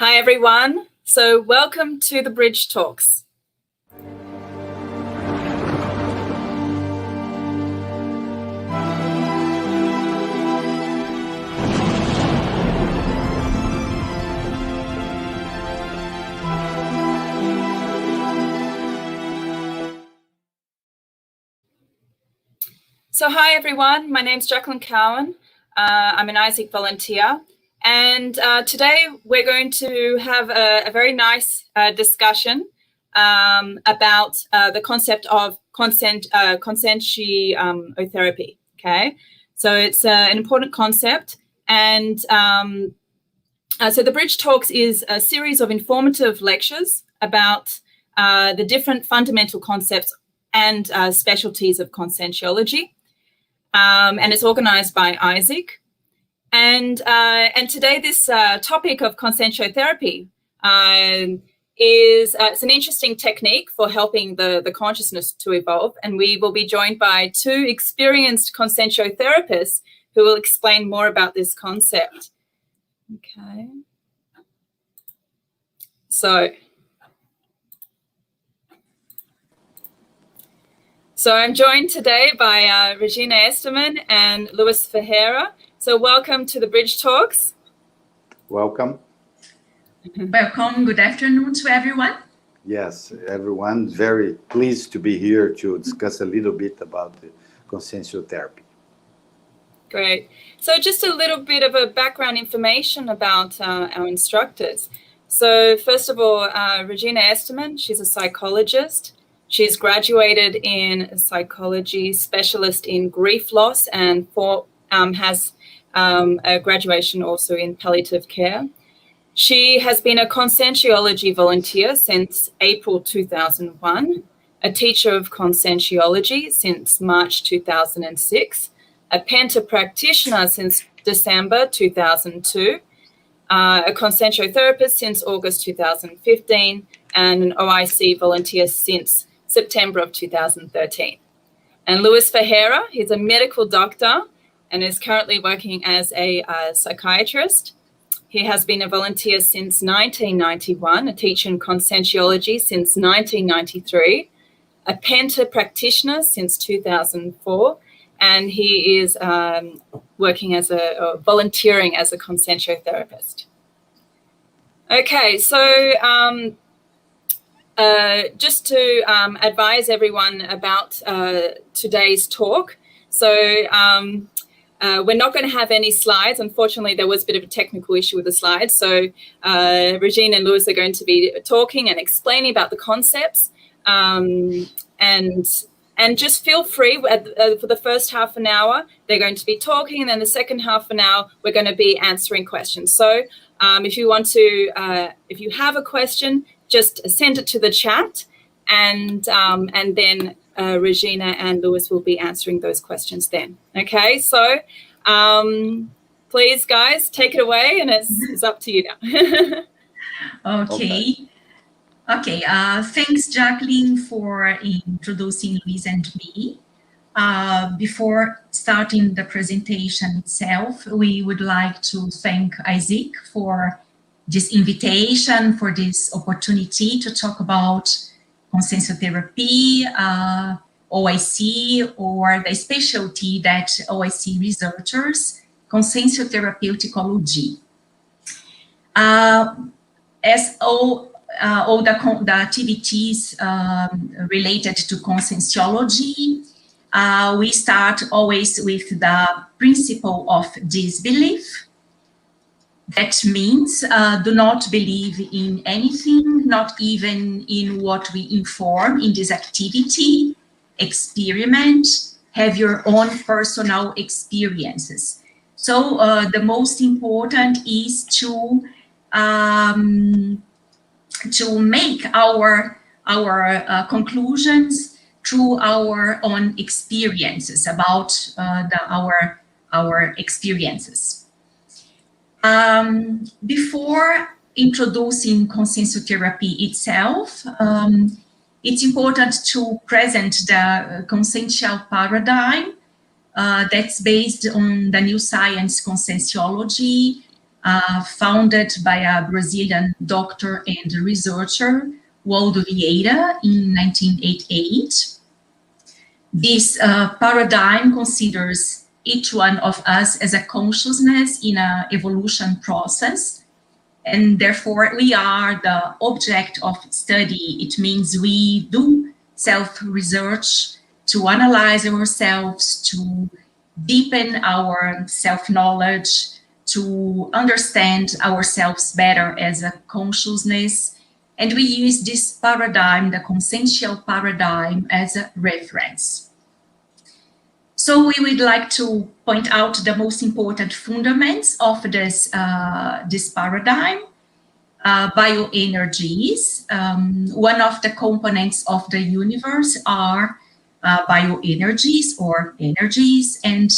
Hi, everyone. So welcome to the Bridge Talks. So hi, everyone. My name's Jacqueline Cowan. I'm an ISIC volunteer. And today we're going to have a very nice discussion about the concept of conscientiotherapy. Therapy. Okay, so it's an important concept, and so the Bridge Talks is a series of informative lectures about the different fundamental concepts and specialties of conscientiology, and it's organised by ISIC. And today, this topic of conscientiotherapy is it's an interesting technique for helping the consciousness to evolve. And we will be joined by two experienced conscientiotherapists who will explain more about this concept. Okay. So I'm joined today by Regina Estermann and Luiz Ferreira. So welcome to the Bridge Talks. Welcome. Welcome. Good afternoon to everyone. Yes, everyone. Very pleased to be here to discuss a little bit about the consensual therapy. Great. So just a little bit of a background information about our instructors. So first of all, Regina Estermann, she's a psychologist. She's graduated in psychology, specialist in grief loss, and has a graduation also in palliative care. She has been a conscientiology volunteer since April 2001, a teacher of conscientiology since March 2006, a Penta practitioner since December 2002, a conscientiotherapist since August 2015, and an OIC volunteer since September of 2013. And Luiz Ferreira, he's a medical doctor and is currently working as a psychiatrist. He has been a volunteer since 1991, a teacher in conscientiology since 1993, a Penta practitioner since 2004, and he is working as volunteering as a conscientiotherapist. Okay, so just to advise everyone about today's talk. So we're not going to have any slides. Unfortunately, there was a bit of a technical issue with the slides. So Regina and Luiz are going to be talking and explaining about the concepts. And just feel free for the first half an hour, they're going to be talking. And then the second half an hour, we're going to be answering questions. So if you want to, if you have a question, just send it to the chat, and then Regina and Luiz will be answering those questions then. Okay, so please, guys, take it away, and it's up to you now. Okay. Thanks, Jacqueline, for introducing Luiz and me. Before starting the presentation itself, we would like to thank ISIC for this invitation, for this opportunity to talk about consensual therapy, OIC, or the specialty that OIC researchers, consensual therapeuticology. As all the activities related to conscientiology, we start always with the principle of disbelief. That means do not believe in anything, not even in what we inform in this activity, experiment, have your own personal experiences. So the most important is to make our conclusions through our own experiences about our experiences. Before introducing consensual therapy itself, it's important to present the consensual paradigm that's based on the new science conscientiology, founded by a Brazilian doctor and researcher, Waldo Vieira, in 1988. This paradigm considers each one of us as a consciousness in an evolution process, and therefore we are the object of study. It means we do self-research to analyze ourselves, to deepen our self-knowledge, to understand ourselves better as a consciousness. And we use this paradigm, the consensual paradigm, as a reference. So we would like to point out the most important fundamentals of this, this paradigm. Bioenergies. One of the components of the universe are bioenergies or energies, and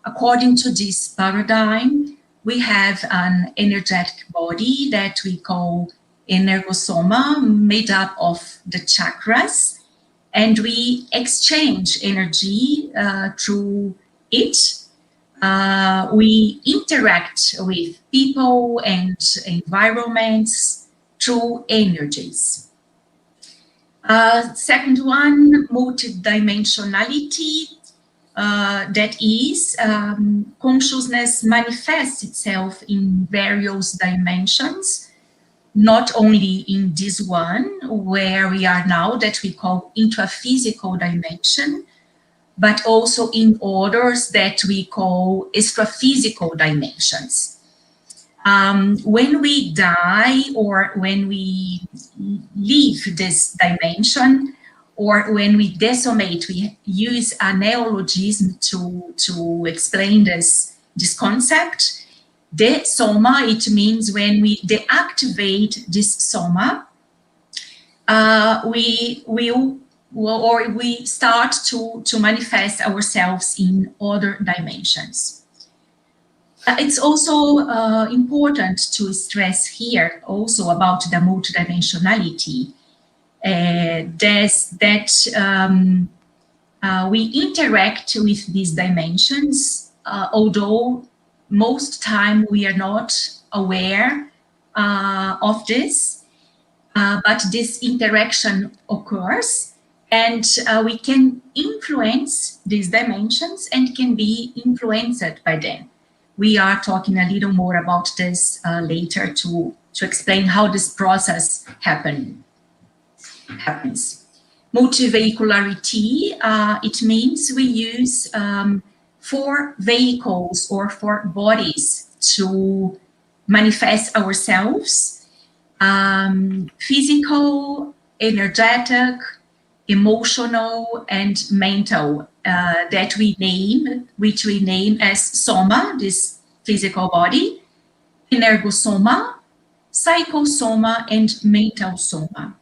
according to this paradigm, we have an energetic body that we call energosoma, made up of the chakras, and we exchange energy through it. We interact with people and environments through energies. Second one, multidimensionality. That is, consciousness manifests itself in various dimensions, not only in this one where we are now, that we call intraphysical dimension, but also in others that we call extraphysical dimensions. When we die or when we leave this dimension, or when we decimate, we use a neologism to explain this concept. De-soma, it means when we deactivate this soma, we start to manifest ourselves in other dimensions. It's also important to stress here also about the multidimensionality. We interact with these dimensions, although most time we are not aware of this, but this interaction occurs, and we can influence these dimensions and can be influenced by them. We are talking a little more about this later to explain how this process happens. Multivehicularity, it means we use 4 vehicles or 4 bodies to manifest ourselves: physical, energetic, emotional, and mental, that we name, which we name as soma, this physical body, energosoma, psychosoma, and mental soma.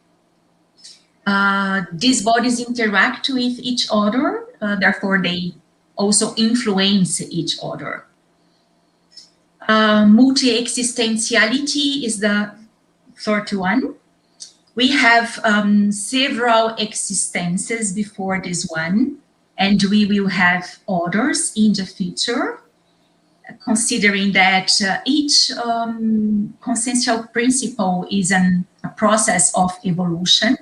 These bodies interact with each other, therefore they also influence each other. Multi-existentiality is the third one. We have several existences before this one, and we will have others in the future, considering that each consensual principle is a process of evolution.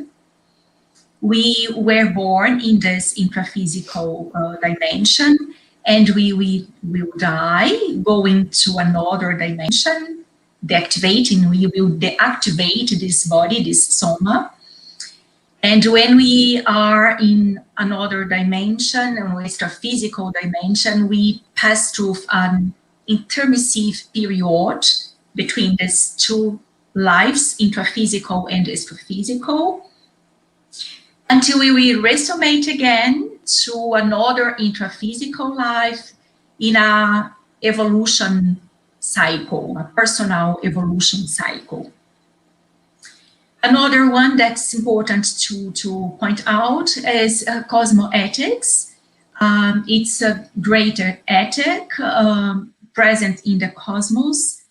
We were born in this intraphysical dimension, and we will die, going to another dimension, deactivating. We will deactivate this body, this soma. And when we are in another dimension, an extraphysical dimension, we pass through an intermissive period between these 2 lives, intraphysical and extraphysical, until we will resonate again to another intraphysical life in a evolution cycle, a personal evolution cycle. Another one that's important to point out is cosmoethics. It's a greater ethic present in the cosmos.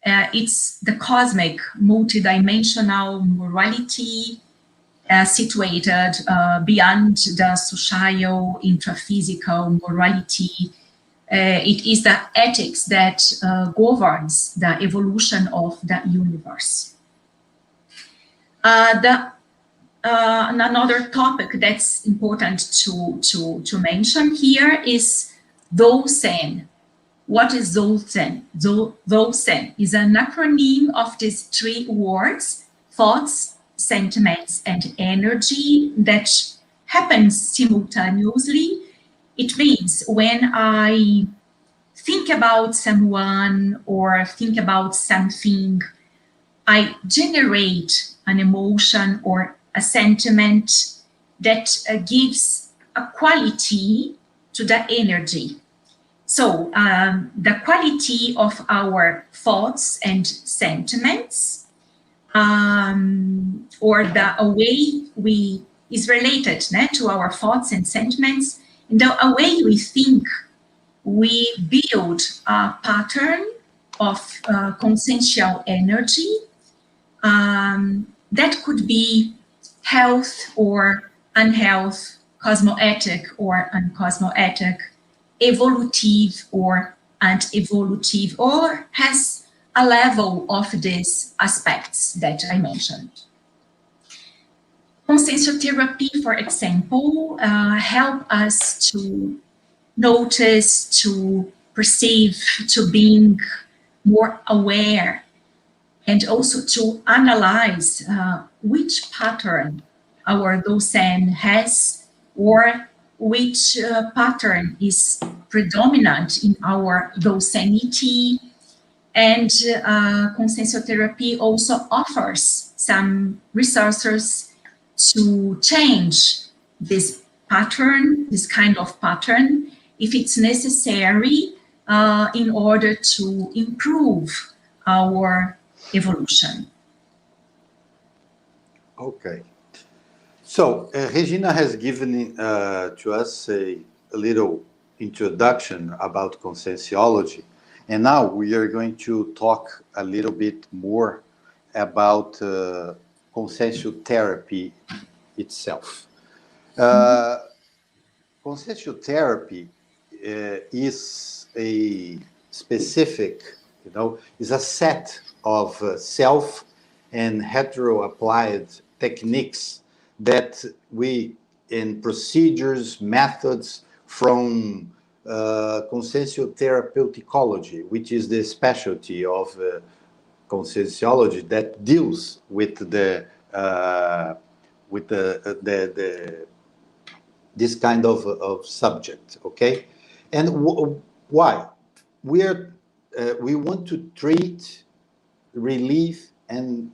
It's the cosmic multidimensional morality situated beyond the social intraphysical morality It is the ethics that governs the evolution of the universe. Another topic that's important to mention here is Dosen. What is Dosen? Dosen is an acronym of these three words: thoughts, sentiments, and energy, that happens simultaneously. It means when I think about someone or think about something, I generate an emotion or a sentiment that gives a quality to the energy. So the quality of our thoughts and sentiments, or the way we is related to our thoughts and sentiments, and the way we think, we build a pattern of consensual energy that could be health or unhealth, cosmoetic or uncosmoetic, evolutive or anti-evolutive, or has a level of these aspects that I mentioned. Consensual therapy, for example, help us to notice, to perceive, to being more aware, and also to analyze which pattern our docent has, or which pattern is predominant in our docenity. And consensual therapy also offers some resources to change this pattern, this kind of pattern, if it's necessary, in order to improve our evolution. Okay. So Regina has given to us a little introduction about conscientiology, and now we are going to talk a little bit more about consensual therapy itself. Consensual therapy is a specific, is a set of self and hetero-applied techniques that we, in procedures, methods from consensual therapeuticology, which is the specialty of conscientiology that deals with this kind of subject, okay? And why? We want to treat, relieve, and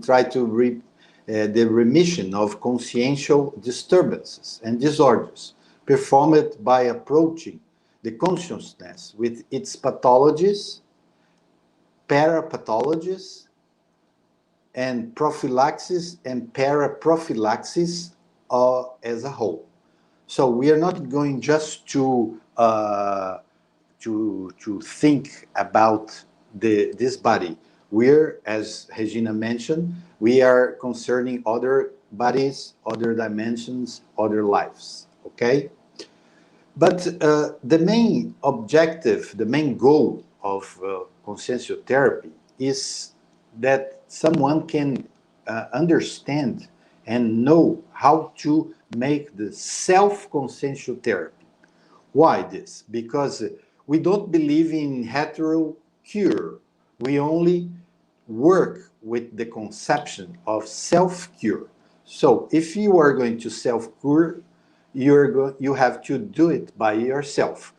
try to the remission of consciential disturbances and disorders performed by approaching the consciousness with its pathologies, parapathologies, and prophylaxis and paraprophylaxis as a whole. So we are not going just to think about this body. We're, as Regina mentioned, we are concerning other bodies, other dimensions, other lives, okay? But the main objective, the main goal of consensual therapy is that someone can understand and know how to make the self-consensual therapy. Why this? Because we don't believe in hetero cure. We only work with the conception of self-cure. So if you are going to self-cure, you have to do it by yourself,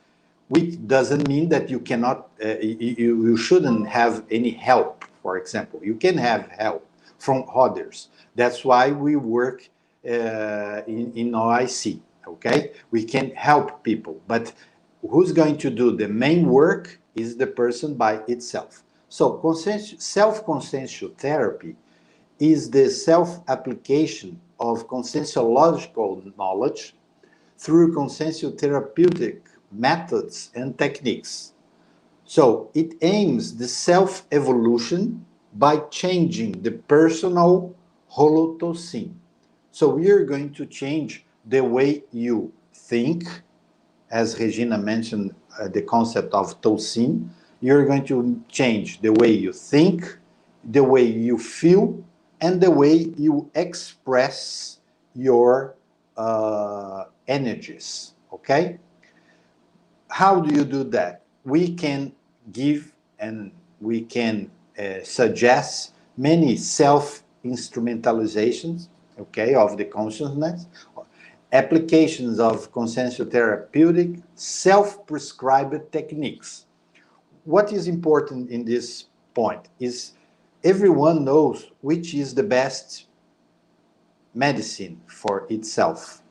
which doesn't mean that you cannot, you shouldn't have any help, for example. You can have help from others. That's why we work in OIC, okay? We can help people, but who's going to do the main work is the person by itself. So self-consensual therapy is the self-application of conscientiological knowledge through consensual therapeutic methods and techniques. So it aims the self-evolution by changing the personal holotocene. So we are going to change the way you think, as Regina mentioned, the concept of Tocin, you're going to change the way you think, the way you feel, and the way you express your energies, okay? How do you do that? We can give and we can suggest many self-instrumentalizations, okay, of the consciousness, applications of consensual therapeutic, self-prescribed techniques. What is important in this point is everyone knows which is the best medicine for itself,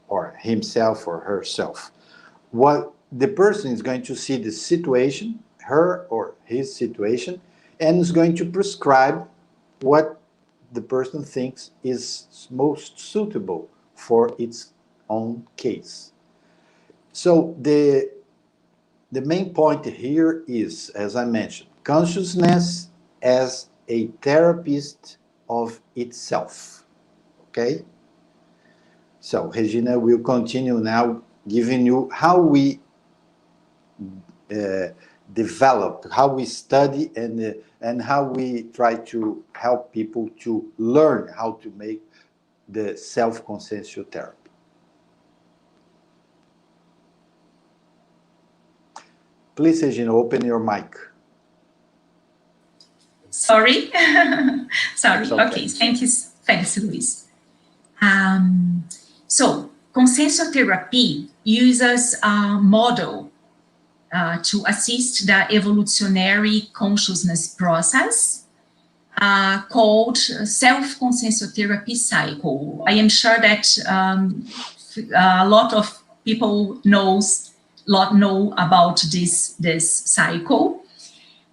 or himself or herself. What the person is going to see the situation, her or his situation, and is going to prescribe what the person thinks is most suitable for its own case. So the main point here is, as I mentioned, consciousness as a therapist of itself. Okay? So Regina will continue now giving you how we develop, how we study, and how we try to help people to learn how to make the self-consensual therapy. Please, Regina, open your mic. Sorry. Sorry. Okay. Thanks, Luiz. So, consensual therapy uses a model to assist the evolutionary consciousness process called self-consensual therapy cycle. I am sure that a lot of people know about this cycle.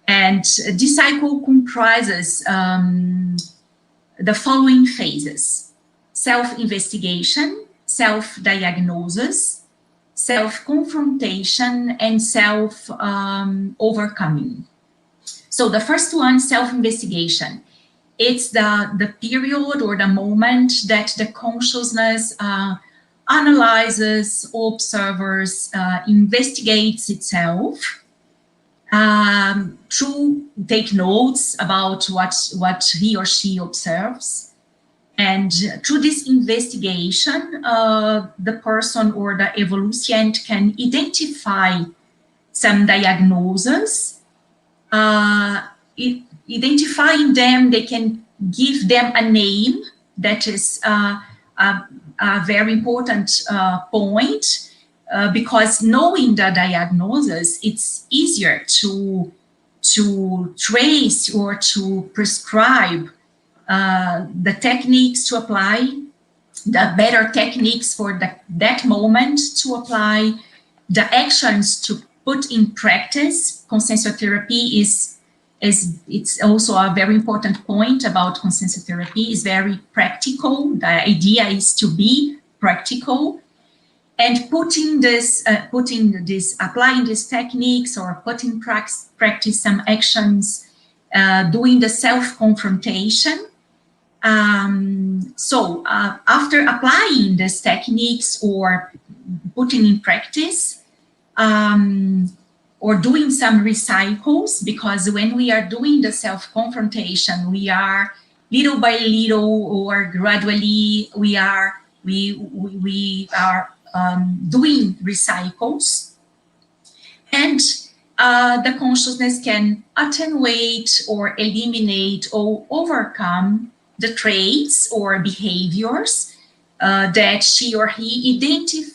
And this cycle comprises the following phases: self-investigation, self-diagnosis, self-confrontation, and self-overcoming. So the first one, self-investigation. It's the period or the moment that the consciousness analyzes, observes, investigates itself, to take notes about what he or she observes. And through this investigation, the person or the evolutionant can identify some diagnoses. Identifying them, they can give them a name. That is a very important point, because knowing the diagnosis, it's easier to trace or to prescribe the techniques to apply, the better techniques for that moment to apply, the actions to put in practice. Consensual therapy it's also a very important point about consensual therapy, is very practical. The idea is to be practical, and applying these techniques or putting practice some actions, doing the self-confrontation. So after applying these techniques or putting in practice, or doing some recycles, because when we are doing the self-confrontation, we are little by little or gradually we are doing recycles, and the consciousness can attenuate or eliminate or overcome the traits or behaviors that she or he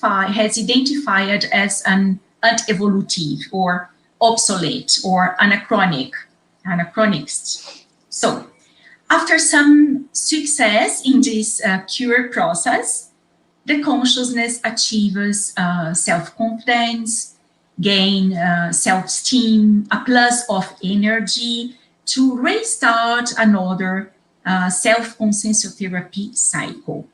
has identified as unevolutive or obsolete or anachronics. So after some success in this cure process, the consciousness achieves self-confidence, gain self-esteem, a plus of energy to restart another self-consensual therapy cycle.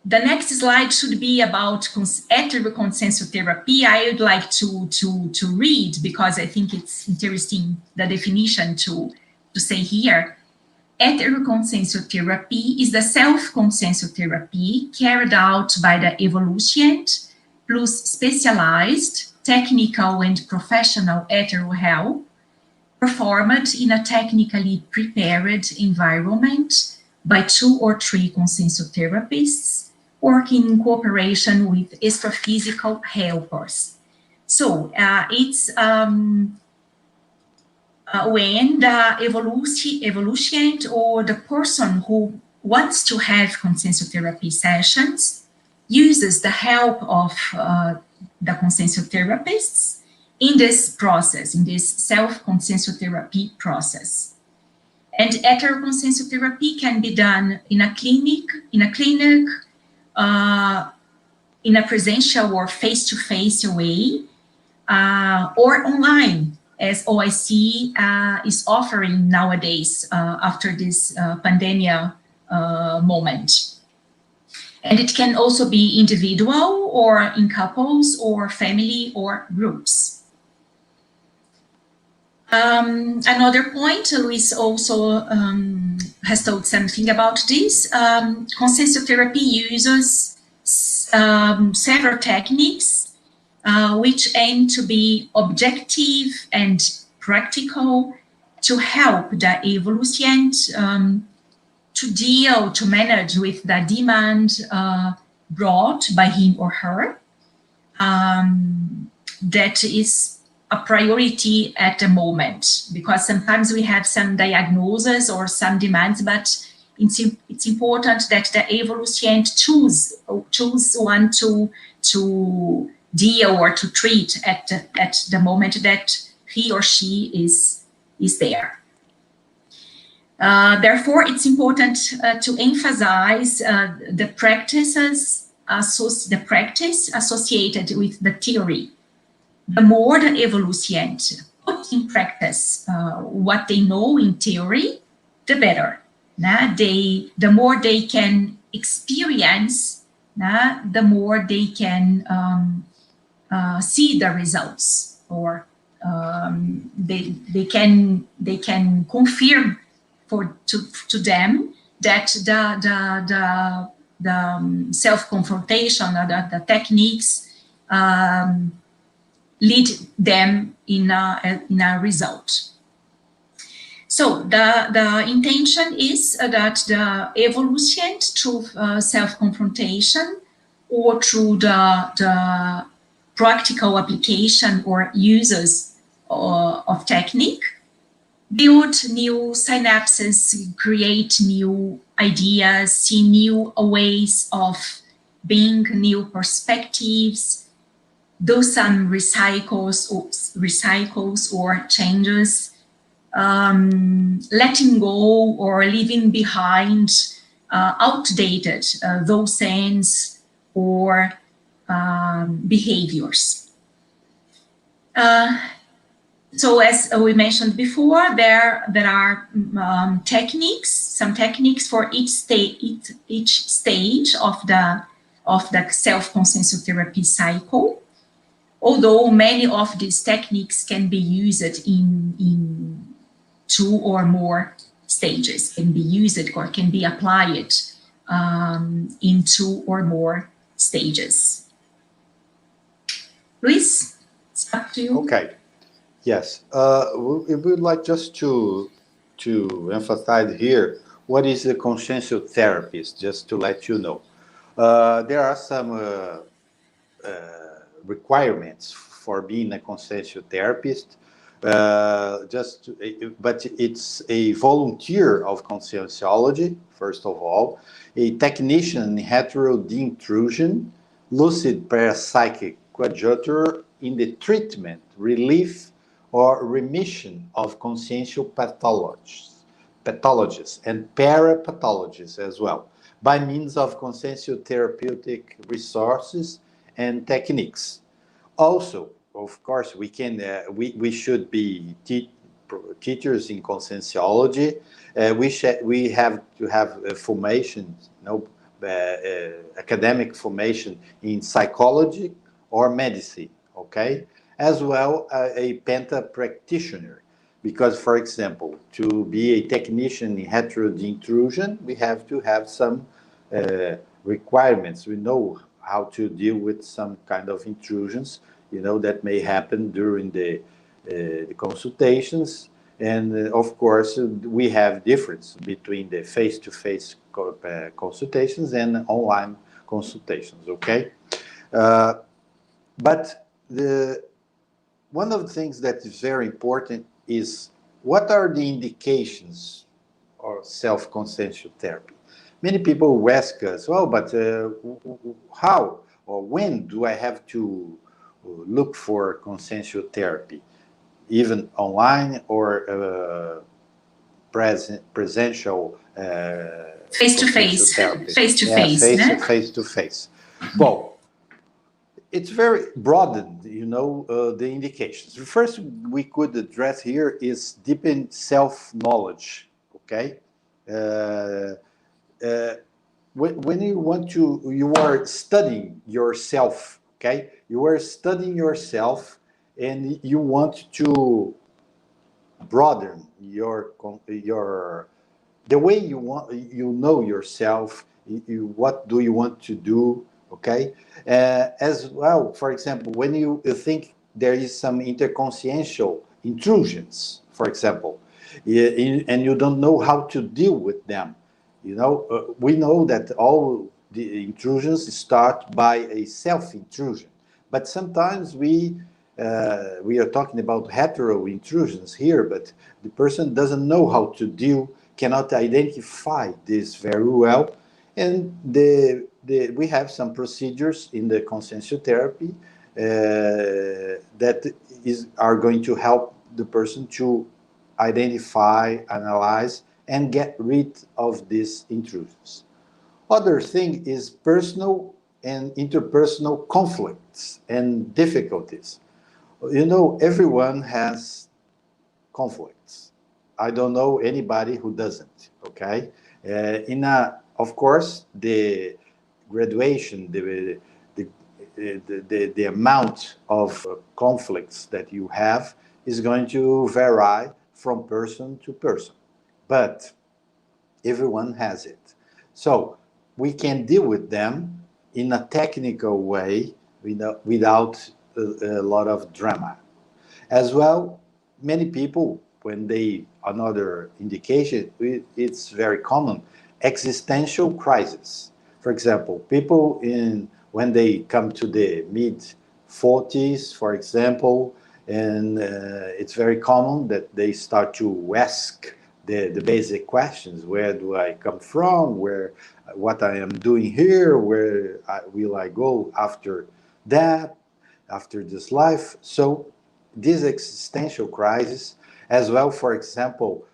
The next slide should be about consensual therapy. I would like to read, because I think it's interesting, the definition to say here. Heteroconsensor therapy is the self-consensual therapy carried out by the evolutionist plus specialized technical and professional hetero help, performed in a technically prepared environment by 2 or 3 consensual therapists working in cooperation with astrophysical helpers. So it's when the evolution or the person who wants to have consensual therapy sessions uses the help of the consensual therapists in this process, in this self-consensual therapy process. And heteroconsensual therapy can be done in a clinic, in a presential or face-to-face way, or online, as OIC is offering nowadays after this pandemic moment. And it can also be individual or in couples or family or groups. Another point, Luiz also has told something about this. Consensual therapy uses several techniques which aim to be objective and practical to help the evolution to manage with the demand brought by him or her. That is a priority at the moment, because sometimes we have some diagnoses or some demands, but it's important that the evolution choose one to deal or to treat at the moment that he or she is there. Therefore, it's important to emphasize the practice associated with the theory. The more the evolution put in practice what they know in theory, the better. The more they can experience, the more they can see the results, or they can confirm to them that the self-confrontation or the techniques lead them in a result. So the intention is that the evolution through self-confrontation or through the practical application or uses of technique build new synapses, create new ideas, see new ways of being, new perspectives, do some recycles or changes, letting go or leaving behind outdated doctrines or behaviors. So as we mentioned before, there are techniques, some techniques for each stage of the self-consensual therapy cycle. Although many of these techniques can be used in 2 or more stages, can be used or can be applied in 2 or more stages. Luiz, it's up to you. Okay. Yes. We would like just to emphasize here what is a consciential therapist, just to let you know. There are some requirements for being a consciential therapist, but it's a volunteer of conscientiology, first of all, a technician in hetero-de-intrusion, lucid parapsychic coadjutor in the treatment, relief, or remission of consciential pathologies and parapathologies as well, by means of consensual therapeutic resources and techniques. Also, of course, we should be teachers in conscientiology. We have to have formation, academic formation in psychology or medicine, okay? As well, a penta practitioner. Because, for example, to be a technician in heterodyne intrusion, we have to have some requirements. We know how to deal with some kind of intrusions, that may happen during the consultations. And of course, we have difference between the face-to-face consultations and online consultations, okay? But one of the things that is very important is what are the indications of self-consensual therapy? Many people ask us, well, but how or when do I have to look for consensual therapy, even online or presential face-to-face therapy? face-to-face, Yes, face-to-face. Well, it's very broadened, the indications. The first we could address here is deepen self-knowledge, okay? When you are studying yourself, okay? You are studying yourself and you want to broaden the way you know yourself, what do you want to do, okay? As well, for example, when you think there is some interconsciential intrusions, for example, and you don't know how to deal with them, we know that all the intrusions start by a self-intrusion, but sometimes we are talking about hetero intrusions here, but the person doesn't know how to deal, cannot identify this very well, and we have some procedures in the consensual therapy that are going to help the person to identify, analyze, and get rid of these intrusions. Other thing is personal and interpersonal conflicts and difficulties. Everyone has conflicts. I don't know anybody who doesn't, okay? Of course, the graduation, the amount of conflicts that you have is going to vary from person to person, but everyone has it. So we can deal with them in a technical way without a lot of drama. As well, many people, another indication, it's very common, existential crisis. For example, people when they come to the mid-40s, for example, and it's very common that they start to ask the basic questions: where do I come from? What I am doing here? Where will I go after that? After this life? So this existential crisis, as well, for example,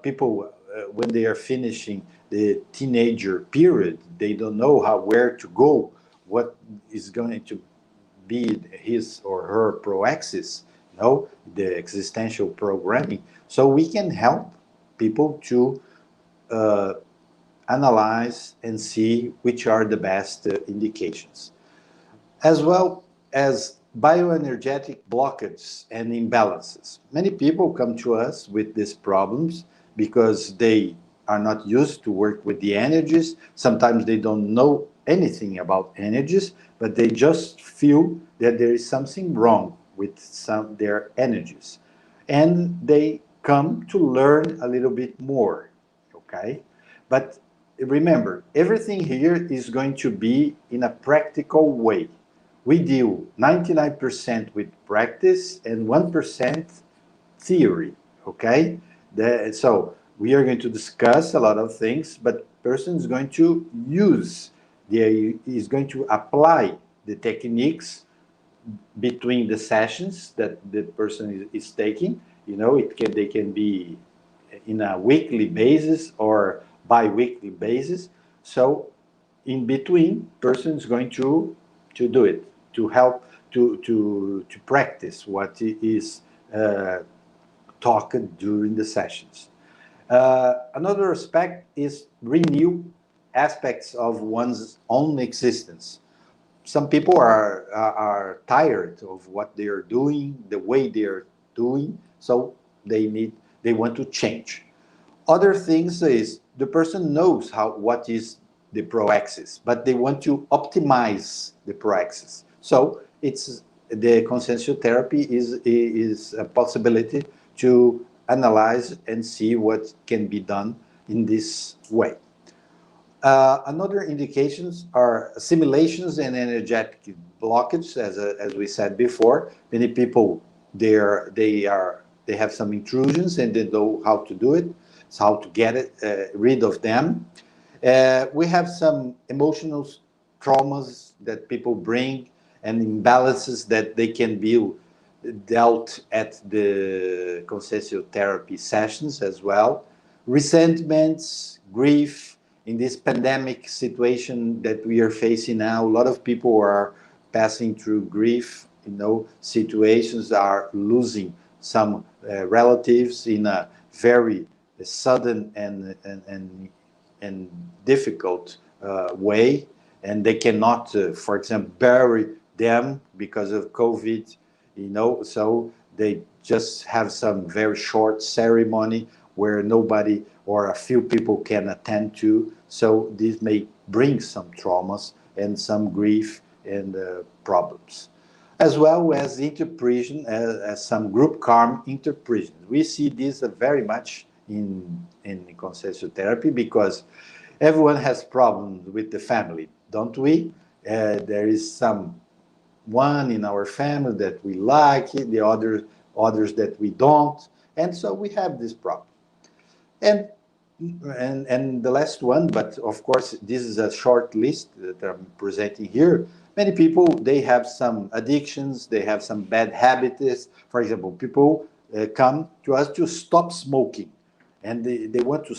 people when they are finishing the teenager period, they don't know where to go, what is going to be his or her proaxis, the existential programming. So we can help people to analyze and see which are the best indications. As well as bioenergetic blockages and imbalances. Many people come to us with these problems because they are not used to work with the energies. Sometimes they don't know anything about energies, but they just feel that there is something wrong with their energies. And they come to learn a little bit more, okay? But remember, everything here is going to be in a practical way. We deal 99% with practice and 1% theory, okay? So we are going to discuss a lot of things, but person is going to is going to apply the techniques between the sessions that the person is taking. They can be in a weekly basis or bi-weekly basis. So in between, person is going to do it, to help to practice what is talked during the sessions. Another aspect is renew aspects of one's own existence. Some people are tired of what they are doing, the way they are doing, so they want to change. Other things is the person knows what is the proaxis, but they want to optimize the proaxis. So it's the consensual therapy is a possibility to analyze and see what can be done in this way. Another indications are assimilations and energetic blockage, as we said before. Many people they have some intrusions and they know how to do it, so how to get rid of them. We have some emotional traumas that people bring and imbalances that they can be dealt at the consensual therapy sessions as well. Resentments, grief. In this pandemic situation that we are facing now, a lot of people are passing through grief, situations, are losing some relatives in a very sudden and difficult way, and they cannot, for example, bury them because of COVID, so they just have some very short ceremony where nobody or a few people can attend to. So this may bring some traumas and some grief and problems, as well as interpretation, as some group karma interpretation. We see this very much in consensual therapy because everyone has problems with the family, don't we? There is someone in our family that we like, the others that we don't, and so we have this problem. And the last one, but of course this is a short list that I'm presenting here. Many people, they have some addictions, they have some bad habits. For example, people come to us to stop smoking, and they want to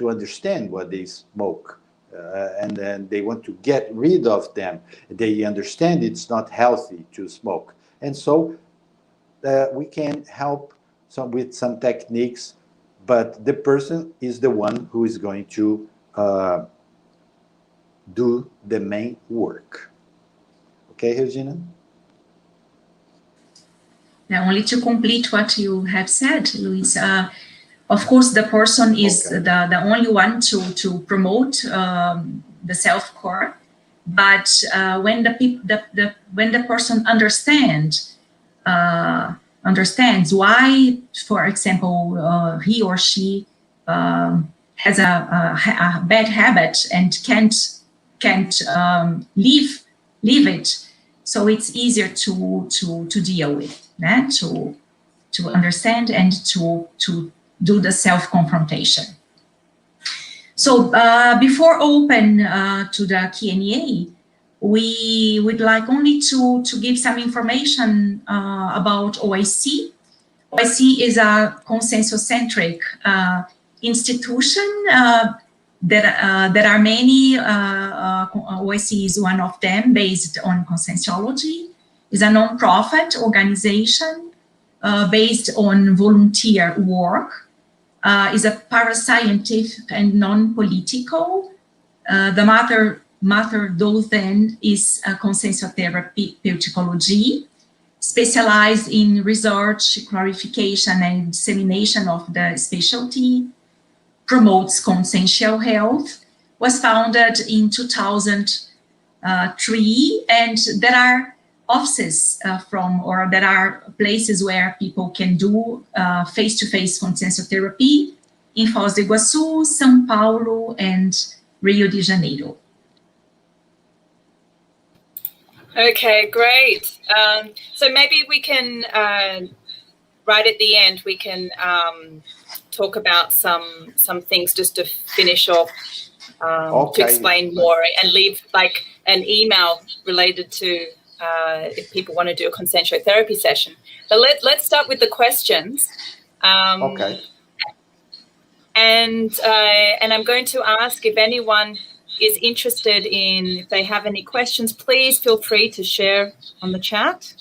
understand what they smoke, and then they want to get rid of them. They understand it's not healthy to smoke, and so we can help with some techniques. But the person is the one who is going to do the main work. Okay, Regina? Now, only to complete what you have said, Luiz, of course, the person is the only one to promote the self-core. But when the person understands why, for example, he or she has a bad habit and can't leave it, so it's easier to deal with that, to understand and to do the self-confrontation. So before open to the Q&A, we would like only to give some information about OIC. OIC is a consensus-centric institution. There are many. OIC is one of them, based on conscientiology. It's a non-profit organization based on volunteer work. Is a parascientific and non-political. The matter though then is consensual therapeuticology, specialized in research, clarification, and dissemination of the specialty, promotes consensual health, was founded in 2003, and there are offices there are places where people can do face-to-face consensual therapy in Foz do Iguaçu, São Paulo, and Rio de Janeiro. Okay, great. So maybe we can, right at the end, we can talk about some things just to finish off, to explain more and leave like an email related to if people want to do a consensual therapy session. But let's start with the questions. Okay. And I'm going to ask if anyone is interested if they have any questions, please feel free to share on the chat.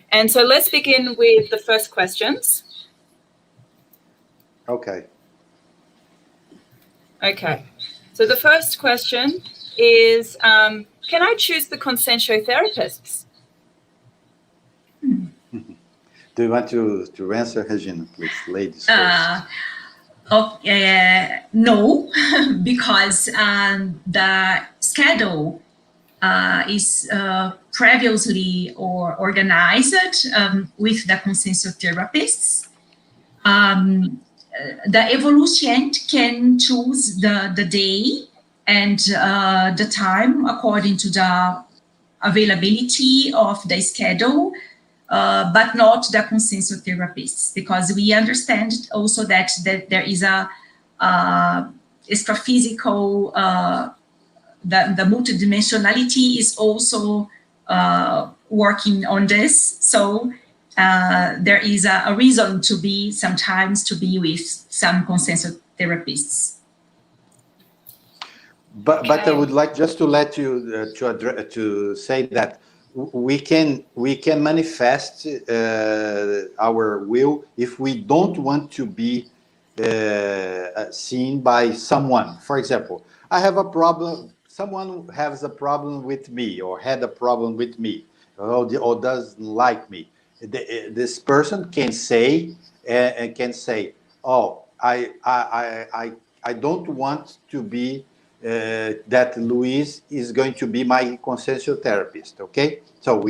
And so let's begin with the first questions. Okay. Okay. So the first question is, can I choose the consensual therapists? Do you want to answer, Regina, please? Ladies first. No, because the schedule is previously or organized with the consensual therapists. The evolution can choose the day and the time according to the availability of the schedule, but not the consensual therapists, because we understand also that there is a extraphysical, the multidimensionality is also working on this. So there is a reason to be sometimes to be with some consensual therapists. But I would like just to let you to say that we can manifest our will if we don't want to be seen by someone. For example, I have a problem. Someone has a problem with me, or had a problem with me, or doesn't like me. This person can say oh, I don't want to be. That Luiz is going to be my consensual therapist, okay? So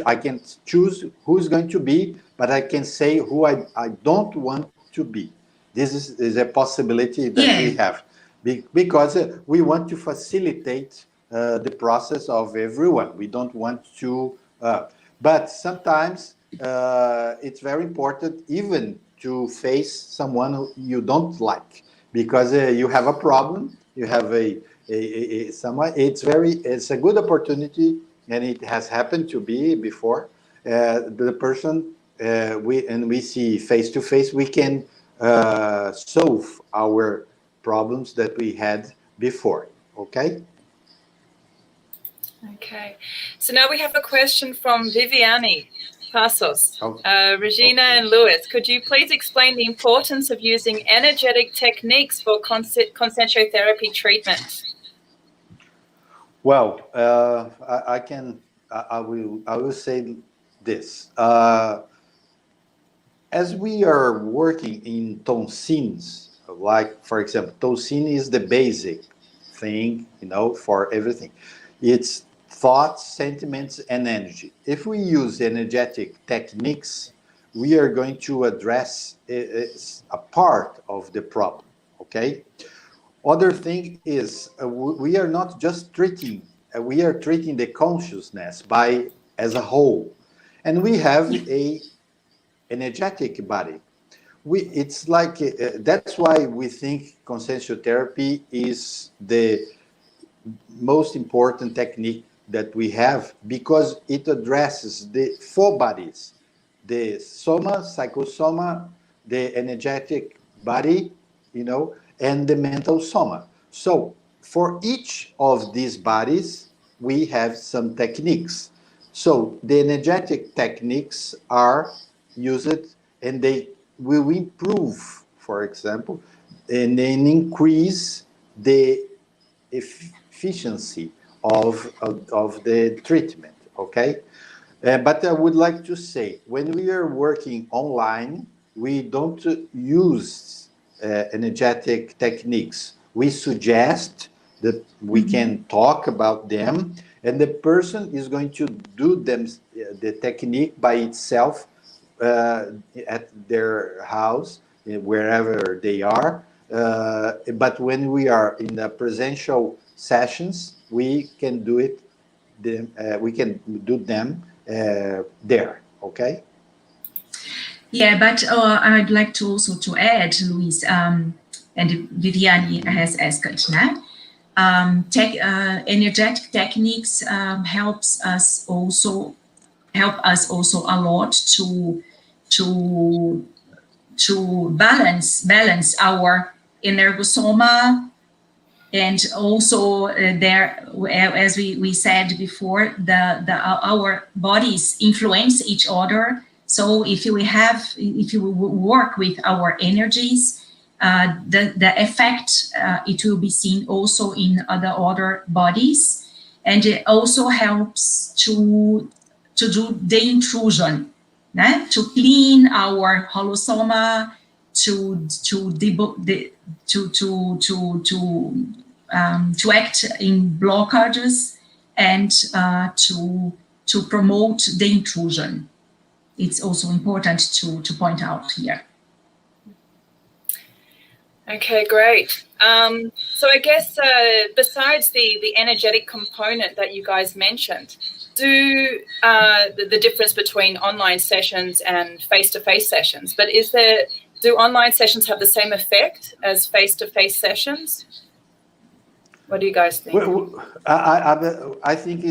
I can choose who's going to be, but I can say who I don't want to be. This is a possibility that we have, because we want to facilitate the process of everyone. We don't want to, but sometimes it's very important even to face someone who you don't like, because you have a problem. You have someone. It's a good opportunity, and it has happened to be before. The person we see face to face, we can solve our problems that we had before. Okay. Okay. So now we have a question from Viviani Passos. Regina and Luiz, could you please explain the importance of using energetic techniques for consensual therapy treatment? Well, I will say this. As we are working in tonsins, like, for example, tonsin is the basic thing, for everything. It's thoughts, sentiments, and energy. If we use energetic techniques, we are going to address a part of the problem, okay? Other thing is, we are not just treating, we are treating the consciousness as a whole. And we have a energetic body. It's like, that's why we think consensual therapy is the most important technique that we have, because it addresses the four bodies: the soma, psychosoma, the energetic body, and the mental soma. So for each of these bodies, we have some techniques. So the energetic techniques are used, and they will improve, for example, and then increase the efficiency of the treatment, okay? But I would like to say, when we are working online, we don't use energetic techniques. We suggest that we can talk about them, and the person is going to do them, the technique by itself, at their house, wherever they are. But when we are in the presential sessions, we can do it. We can do them there. Okay. Yeah, but I'd like to also to add, Luiz, and Viviani has asked, energetic techniques help us also a lot to balance our energosoma. And also there, as we said before, our bodies influence each other. So if you work with our energies, the effect, it will be seen also in the other bodies. And it also helps to do the intrusion to clean our holosoma, to act in blockages, and to promote the intrusion. It's also important to point out here. Okay, great. So I guess besides the energetic component that you guys mentioned, do the difference between online sessions and face-to-face sessions, but do online sessions have the same effect as face-to-face sessions? What do you guys think? Well, I think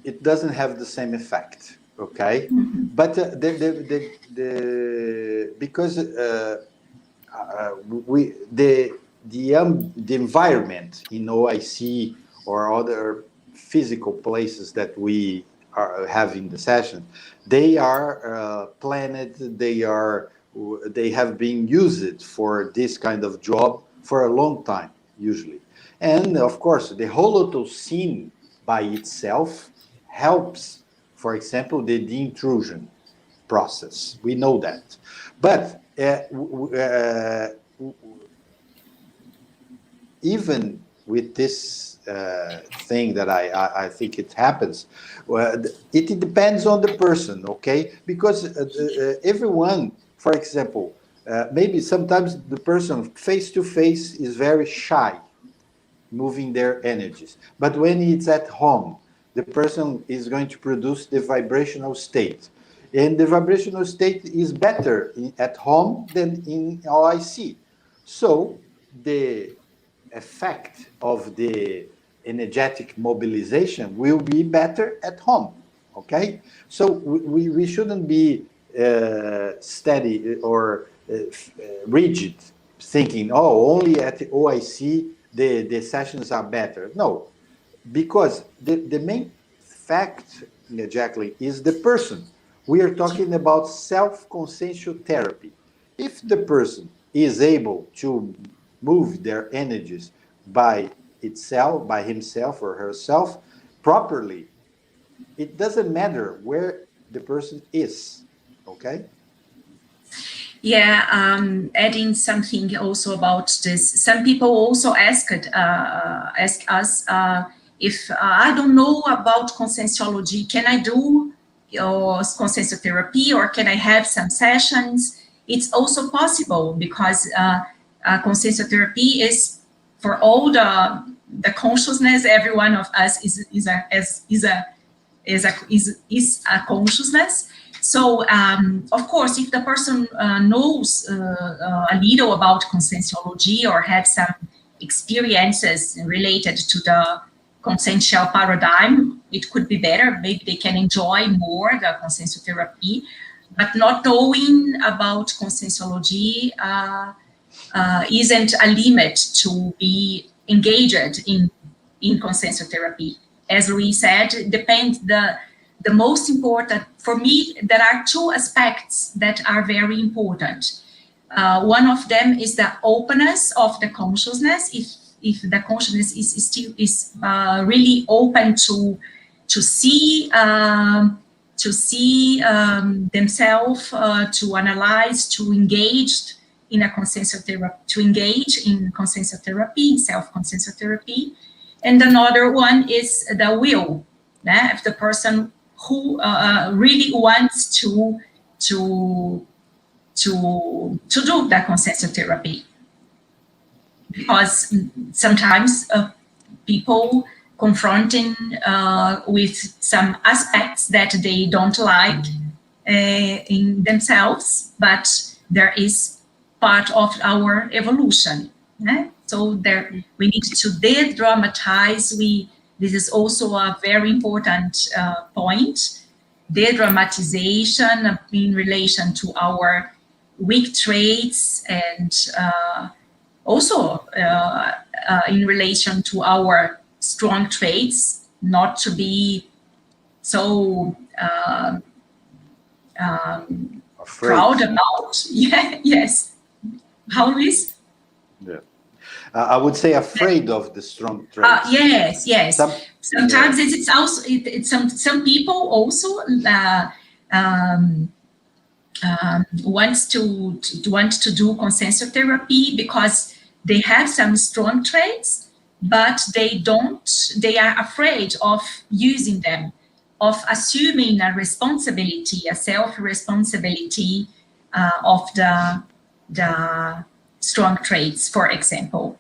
it doesn't have the same effect, okay? Mm-hmm. But because the environment in OIC or other physical places that we are having the session, they are planned, they have been used for this kind of job for a long time, usually. And of course, the holotocene by itself helps, for example, the intrusion process. We know that. But even with this thing that I think it happens, it depends on the person, okay? Because everyone, for example, maybe sometimes the person face-to-face is very shy, moving their energies. But when it's at home, the person is going to produce the vibrational state. And the vibrational state is better at home than in OIC. So the effect of the energetic mobilization will be better at home, okay? So we shouldn't be steady or rigid, thinking, oh, only at OIC the sessions are better. No, because the main fact, exactly, is the person. We are talking about self-consensual therapy. If the person is able to move their energies by itself, by himself or herself, properly, it doesn't matter where the person is, okay? Yeah, adding something also about this. Some people also ask us if I don't know about conscientiology, can I do consensual therapy or can I have some sessions? It's also possible because consensual therapy is for all the consciousness. Every one of us is a consciousness. So, of course, if the person knows a little about conscientiology or had some experiences related to the consensual paradigm, it could be better. Maybe they can enjoy more the consensual therapy. But not knowing about conscientiology isn't a limit to be engaged in consensual therapy. As Luiz said, depends the most important, for me, there are two aspects that are very important. One of them is the openness of the consciousness. If the consciousness is really open to see themselves, to analyze, to engage in a consensual therapy, to engage in consensual therapy, in self-consensual therapy. And another one is the will. If the person who really wants to do the consensual therapy, because sometimes people confronting with some aspects that they don't like in themselves, but there is part of our evolution. So we need to de-dramatize. This is also a very important point. De-dramatization in relation to our weak traits and also in relation to our strong traits, not to be so proud about. Yeah, yes. How, Luiz? Yeah. I would say afraid of the strong traits. Yes. Sometimes it's also some people also want to do consensual therapy because they have some strong traits, but they are afraid of using them, of assuming a responsibility, a self-responsibility of the strong traits, for example.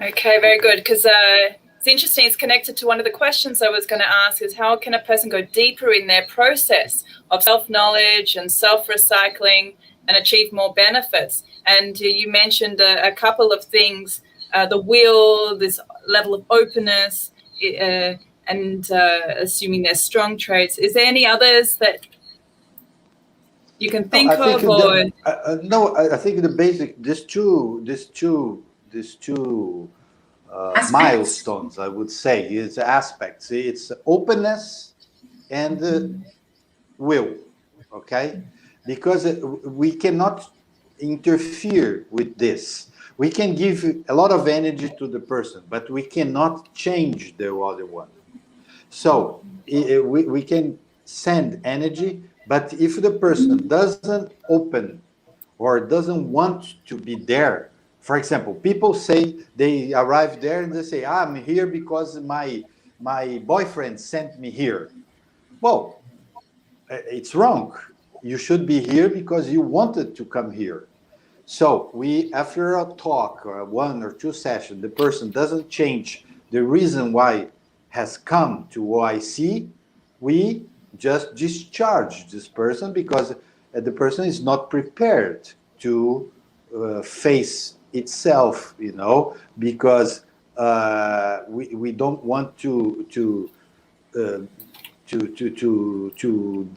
Okay, very good. Because it's interesting, it's connected to one of the questions I was going to ask is how can a person go deeper in their process of self-knowledge and self-recycling and achieve more benefits? And you mentioned a couple of things, the will, this level of openness, and assuming they're strong traits. Is there any others that you can think of? I think the basic, these two milestones, I would say, is aspects. It's openness and will, okay? Because we cannot interfere with this. We can give a lot of energy to the person, but we cannot change the other one. So we can send energy, but if the person doesn't open or doesn't want to be there, for example, people say they arrive there and they say, I'm here because my boyfriend sent me here. Well, it's wrong. You should be here because you wanted to come here. So after a talk or 1 or 2 sessions, the person doesn't change the reason why has come to OIC, we just discharge this person because the person is not prepared to face itself, because we don't want to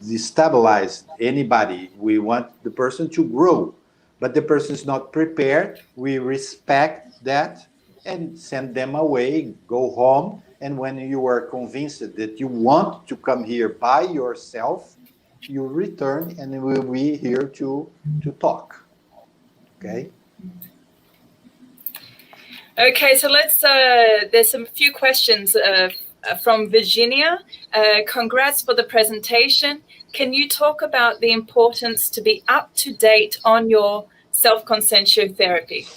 destabilize anybody. We want the person to grow, but the person is not prepared. We respect that and send them away, go home. And when you are convinced that you want to come here by yourself, you return and we'll be here to talk. Okay? Okay, so let's, there's a few questions from Virginia. Congrats for the presentation. Can you talk about the importance to be up to date on your self-consensual therapy?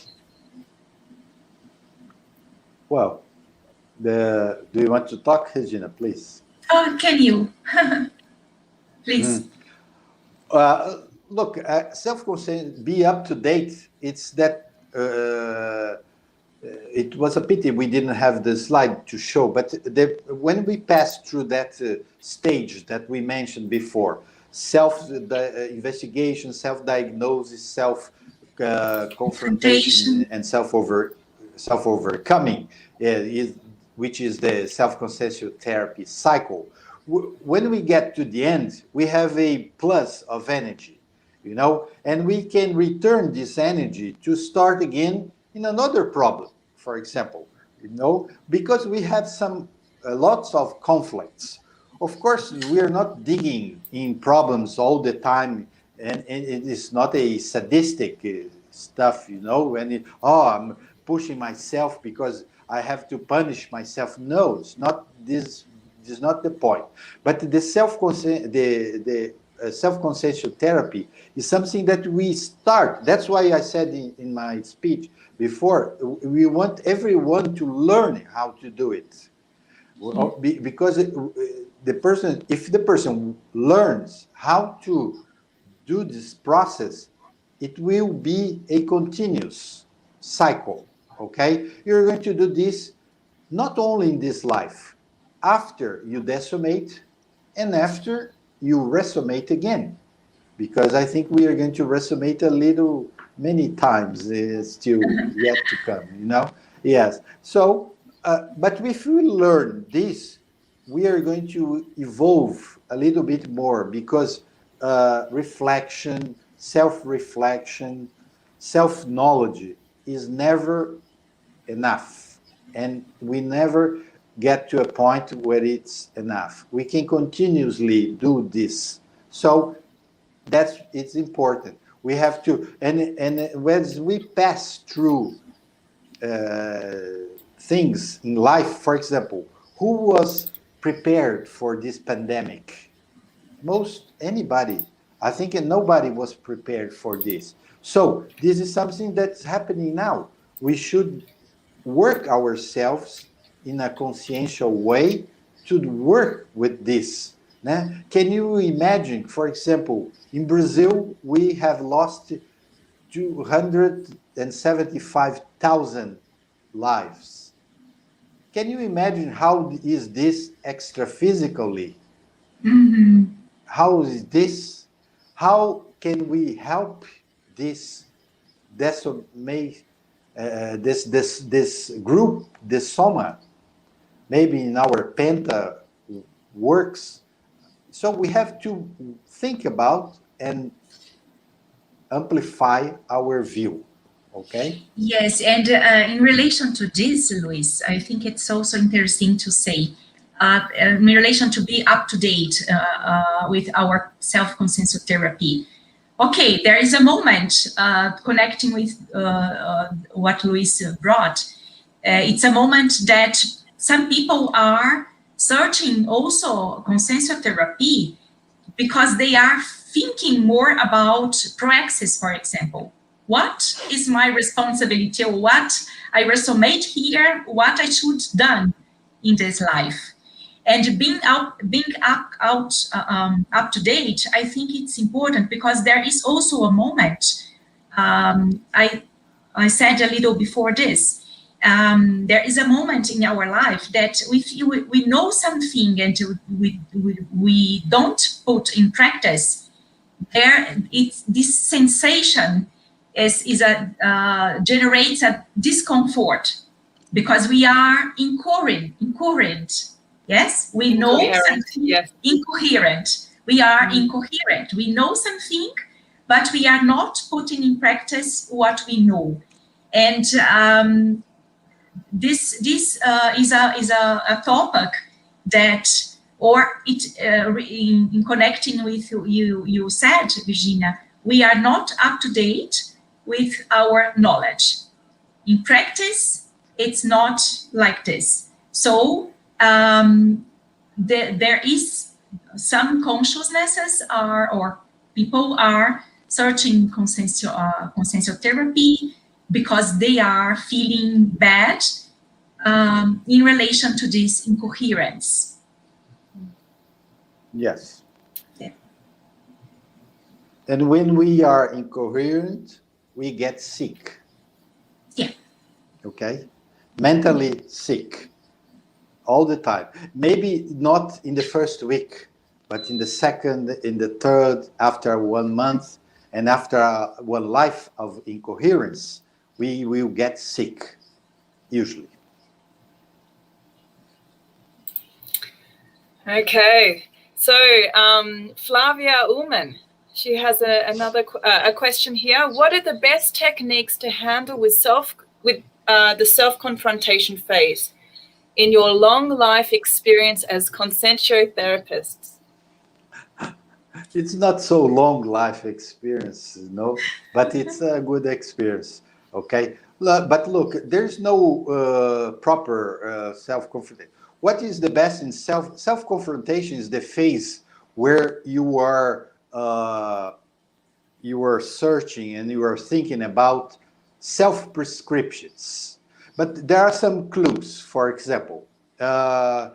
Well, do you want to talk, Regina, please? Can you? Please. Look, self-consent, be up to date. It's that it was a pity we didn't have the slide to show, but when we pass through that stage that we mentioned before, self-investigation, self-diagnosis, self-confrontation, and self-overcoming, which is the self-consensual therapy cycle. When we get to the end, we have a plus of energy, and we can return this energy to start again in another problem, for example, because we have lots of conflicts. Of course, we are not digging in problems all the time, and it is not a sadistic stuff, when I'm pushing myself because I have to punish myself. No, it's not this. This is not the point. But the self-consensual therapy is something that we start. That's why I said in my speech before, we want everyone to learn how to do it. Because if the person learns how to do this process, it will be a continuous cycle, okay? You're going to do this not only in this life, after you decimate and after you resomate again, because I think we are going to resomate many times still yet to come, Yes. So, but if we learn this, we are going to evolve a little bit more because reflection, self-reflection, self-knowledge is never enough. And we never get to a point where it's enough. We can continuously do this. So it's important. We have to, and as we pass through things in life, for example, who was prepared for this pandemic? Anybody. I think nobody was prepared for this. So this is something that's happening now. We should work ourselves in a consciential way to work with this. Né? Can you imagine, for example, in Brazil, we have lost 275,000 lives. Can you imagine how is this extra-physically? Mm-hmm. How is this? How can we help this this group, this soma, maybe in our penta works? So we have to think about and amplify our view. Okay? Yes, and in relation to this, Luiz, I think it's also interesting to say, in relation to be up to date with our self-consensual therapy. Okay, there is a moment connecting with what Luiz brought. It's a moment that some people are searching also consensual therapy because they are thinking more about proaxis, for example. What is my responsibility, or what I resonate here, what I should done in this life? And being up to date, I think it's important because there is also a moment. I said a little before this. There is a moment in our life that we know something and we don't put in practice. This sensation generates a discomfort because we are incoherent. Yes, we know something. Yes. Incoherent. We are incoherent. We know something, but we are not putting in practice what we know. And this is a topic that, or it in connecting with you said, Regina, we are not up to date with our knowledge. In practice, it's not like this. So there is some consciousnesses or people are searching consensual therapy because they are feeling bad in relation to this incoherence. Yes. Yeah. And when we are incoherent, we get sick. Yeah. Okay? Mentally sick. All the time. Maybe not in the first week, but in the second, in the third, after 1 month, and after one life of incoherence, we will get sick, usually. Okay. So Flavia Ullman, she has another question here. What are the best techniques to handle with the self-confrontation phase in your long life experience as consensual therapists? It's not so long life experience, but it's a good experience, okay? But look, there's no proper self-confrontation. What is the best in self-confrontation is the phase where you are searching and you are thinking about self-prescriptions. But there are some clues. For example, so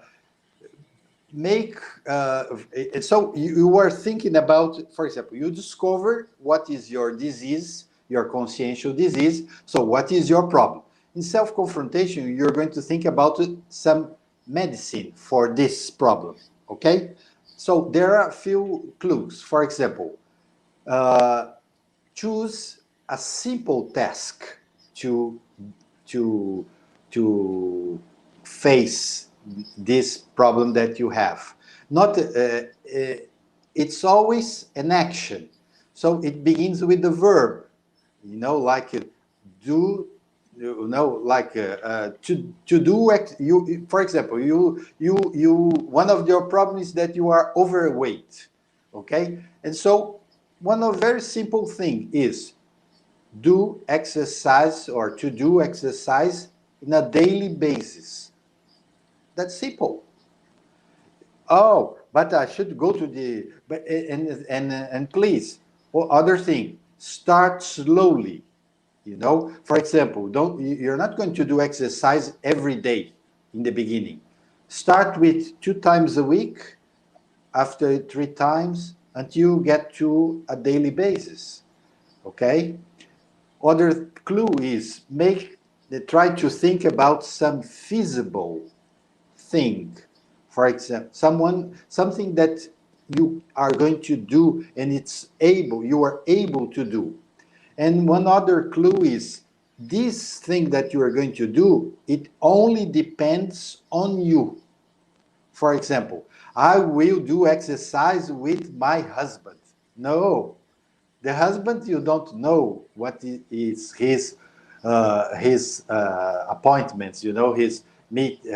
you are thinking about, for example, you discover what is your disease, your consciential disease. So what is your problem? In self-confrontation, you're going to think about some medicine for this problem, okay? So there are a few clues. For example, choose a simple task to face this problem that you have. Not it's always an action, so it begins with the verb, like do, like to do. You, for example, you one of your problems is that you are overweight, okay, and so one of very simple thing is do exercise or to do exercise on a daily basis. That's simple. Oh, but I should go to the, but, and please, other thing, start slowly. You know, for example, you're not going to do exercise every day in the beginning. Start with 2 times a week, after 3 times, until you get to a daily basis. Okay? Other clue is try to think about some feasible thing. For example, something that you are going to do and you are able to do. And one other clue is this thing that you are going to do, it only depends on you. For example, I will do exercise with my husband. No, the husband, you don't know what is his appointments, you know, his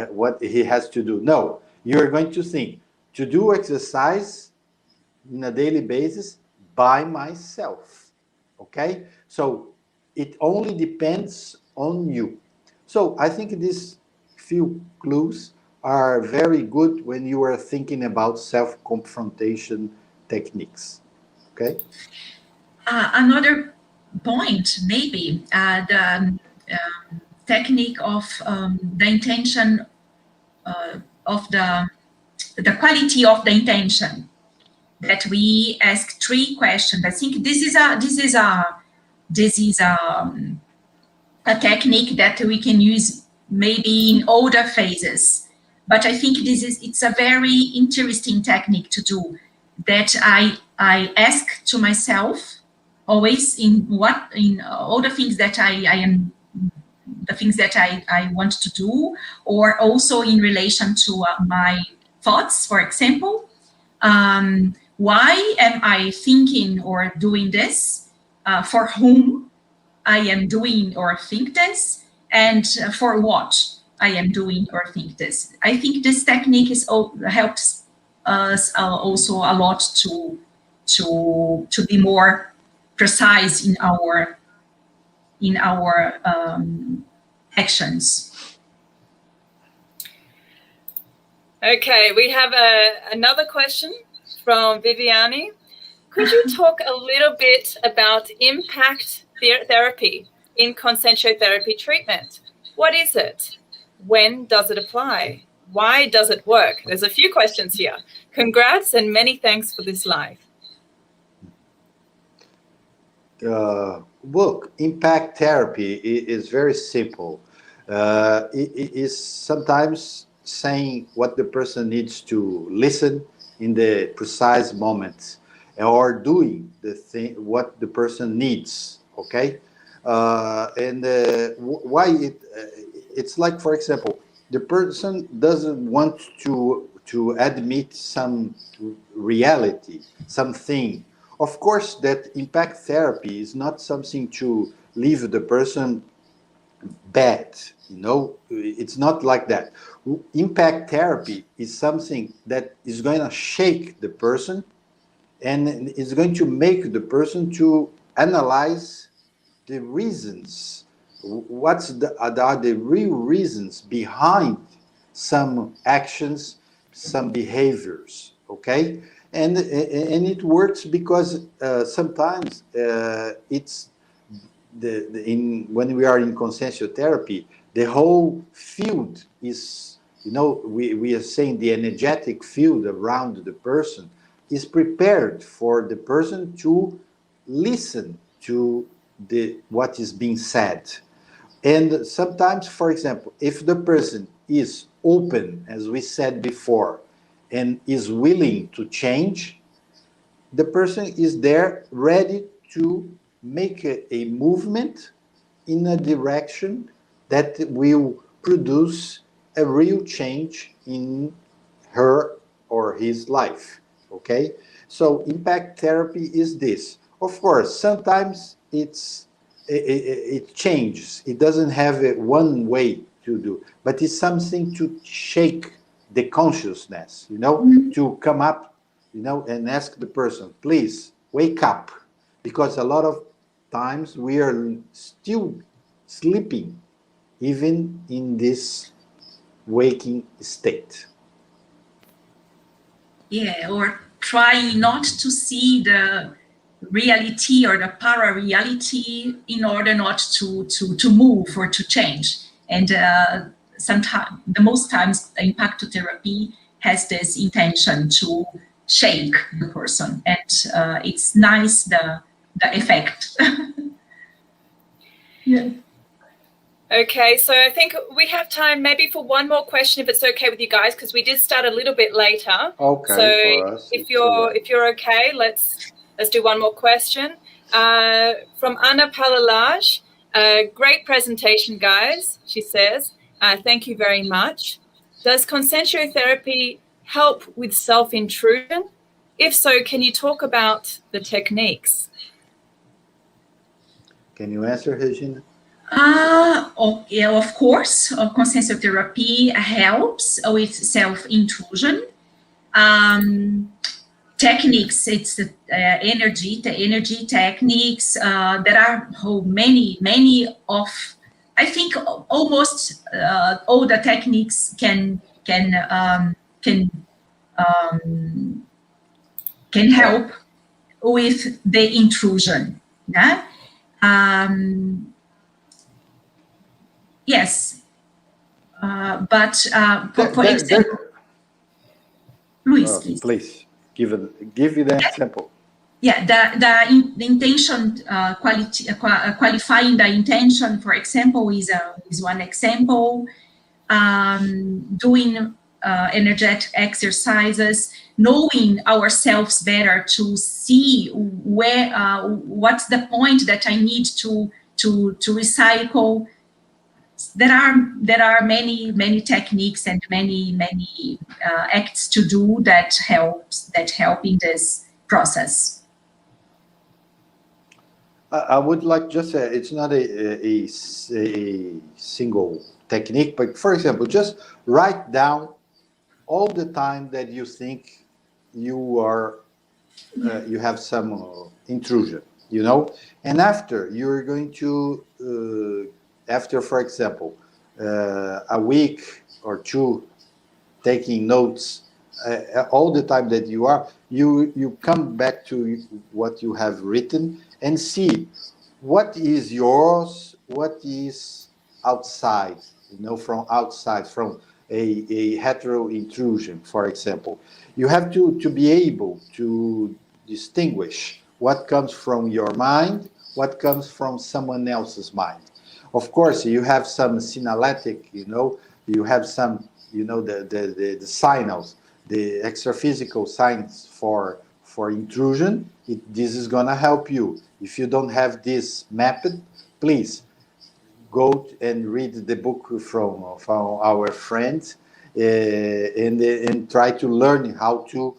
what he has to do. No, you're going to think to do exercise on a daily basis by myself. Okay, so it only depends on you. So I think these few clues are very good when you are thinking about self-confrontation techniques. Okay. Another point, maybe the technique of the intention of the quality of the intention, that we ask 3 questions. I think this is a technique that we can use maybe in older phases, but I think it's a very interesting technique to do, that I ask to myself always in all the things that I want to do, or also in relation to my thoughts, for example. Why am I thinking or doing this? For whom I am doing or think this, and for what I am doing or think this. I think this technique helps us also a lot to be more precise in our actions. Okay, we have another question from Viviani. Could you talk a little bit about impact therapy in consensual therapy treatment? What is it? When does it apply? Why does it work? There's a few questions here. Congrats and many thanks for this live. Look, impact therapy is very simple. It is sometimes saying what the person needs to listen in the precise moment, or doing the thing what the person needs. Okay, why it's like, for example, the person doesn't want to admit some reality, something. Of course, that impact therapy is not something to leave the person bad, you know, it's not like that. Impact therapy is something that is going to shake the person and is going to make the person to analyze the reasons. Are the real reasons behind some actions, some behaviors, okay? And it works because sometimes it's when we are in consensual therapy, the whole field is, you know, we are saying the energetic field around the person is prepared for the person to listen to what is being said. And sometimes, for example, if the person is open, as we said before, and is willing to change, the person is there ready to make a movement in a direction that will produce a real change in her or his life. Okay? So impact therapy is this. Of course, sometimes it changes. It doesn't have one way to do, but it's something to shake the consciousness, you know, to come up, you know, and ask the person, please wake up, because a lot of times we are still sleeping, even in this waking state. or trying not to see the reality or the para-reality in order not to move or to change. And sometimes, the most times, impactotherapy has this intention to shake the person, and it's nice the effect. Yeah. Okay, so I think we have time maybe for one more question, if it's okay with you guys, because we did start a little bit later. Okay. So for us, if you're okay, let's do one more question. From Anna Palalaj, great presentation, guys. She says, thank you very much. Does consensual therapy help with self-intrusion? If so, can you talk about the techniques? Can you answer, Regina? Okay, of course, consensual therapy helps with self-intrusion. Techniques, it's the energy techniques. There are many of, I think almost all the techniques can help with the intrusion. Yeah? Yes, but for example, Luiz, please. Please give you the example. Yeah, the intention, qualifying the intention, for example, is one example. Doing energetic exercises, knowing ourselves better to see where what's the point that I need to recycle. There are many techniques and many acts to do that help in this process. I would like just it's not a single technique, but for example, just write down all the time that you think you are you have some intrusion, you know, and after you're going to after, for example, a week or two taking notes, all the time that you come back to what you have written and see what is yours, what is outside, you know, from outside, from a hetero intrusion, for example. You have to be able to distinguish what comes from your mind, what comes from someone else's mind. Of course, you have some synalectic, you know, you have some, you know, the signals, the extraphysical signs for intrusion. This is going to help you. If you don't have this mapped, please go and read the book from our friends and try to learn how to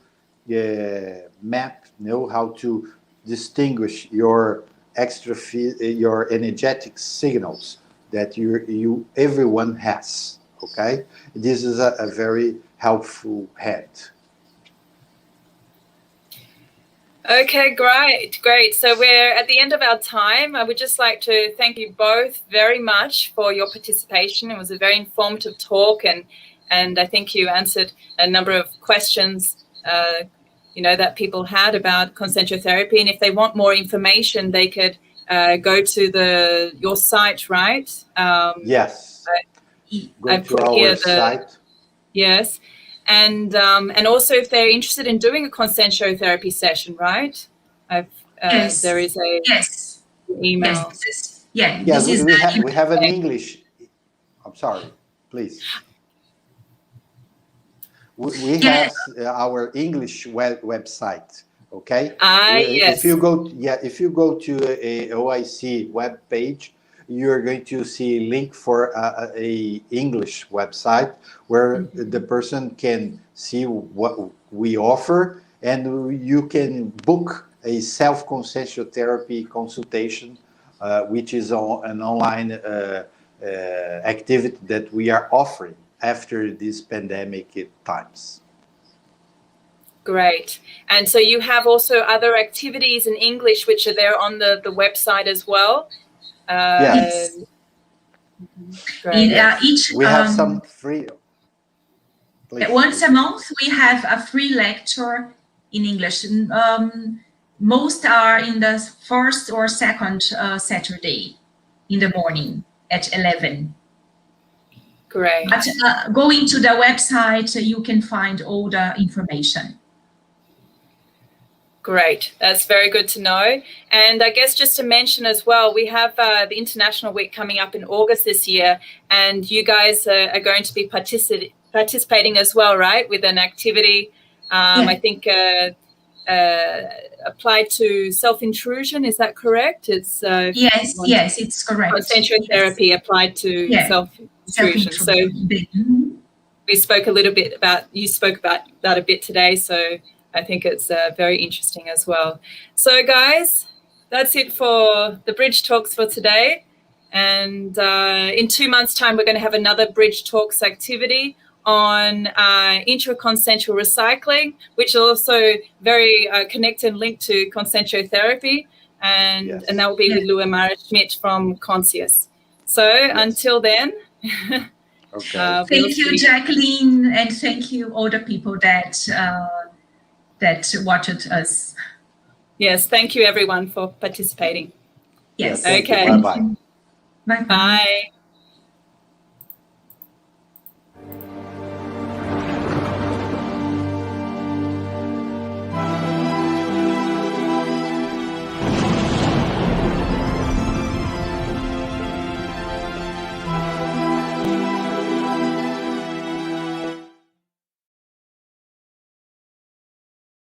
map, you know, how to distinguish your your energetic signals that everyone has. Okay, this is a very helpful head. Okay, great. So we're at the end of our time. I would just like to thank you both very much for your participation. It was a very informative talk, and I think you answered a number of questions, you know, that people had about consensual therapy. And if they want more information, they could go to your site, right? Yes. I put here site. Yes. And also, if they're interested in doing a consensual therapy session, right? Yes. There is a email. Yes. We have an English. I'm sorry, please. We have our English website. Okay. Yes. If you go to a OIC web page, you're going to see a link for a English website where the person can see what we offer, and you can book a self-consensual therapy consultation, which is an online activity that we are offering after these pandemic times. Great. And so you have also other activities in English which are there on the website as well? Yes. Great. We have some free. Please. Once a month, we have a free lecture in English. Most are in the first or second Saturday in the morning at 11. Great. But going to the website, you can find all the information. Great. That's very good to know. And I guess just to mention as well, we have the International Week coming up in August this year, and you guys are going to be participating as well, right, with an activity, I think, applied to self-intrusion. Is that correct? It's yes, it's correct. Consciential therapy applied to self-intrusion. So we spoke a little bit about, you spoke about that a bit today, so I think it's very interesting as well. So guys, that's it for the Bridge Talks for today. And in 2 months' time, we're going to have another Bridge Talks activity on intraconsensual recycling, which is also very connected and linked to consensual therapy. And that will be with Luiz Schmidt from Conscientious. So until then. Okay. Thank you, Jacqueline, and thank you all the people that watched us. Yes, thank you everyone for participating. Yes. Okay. Bye-bye. Bye.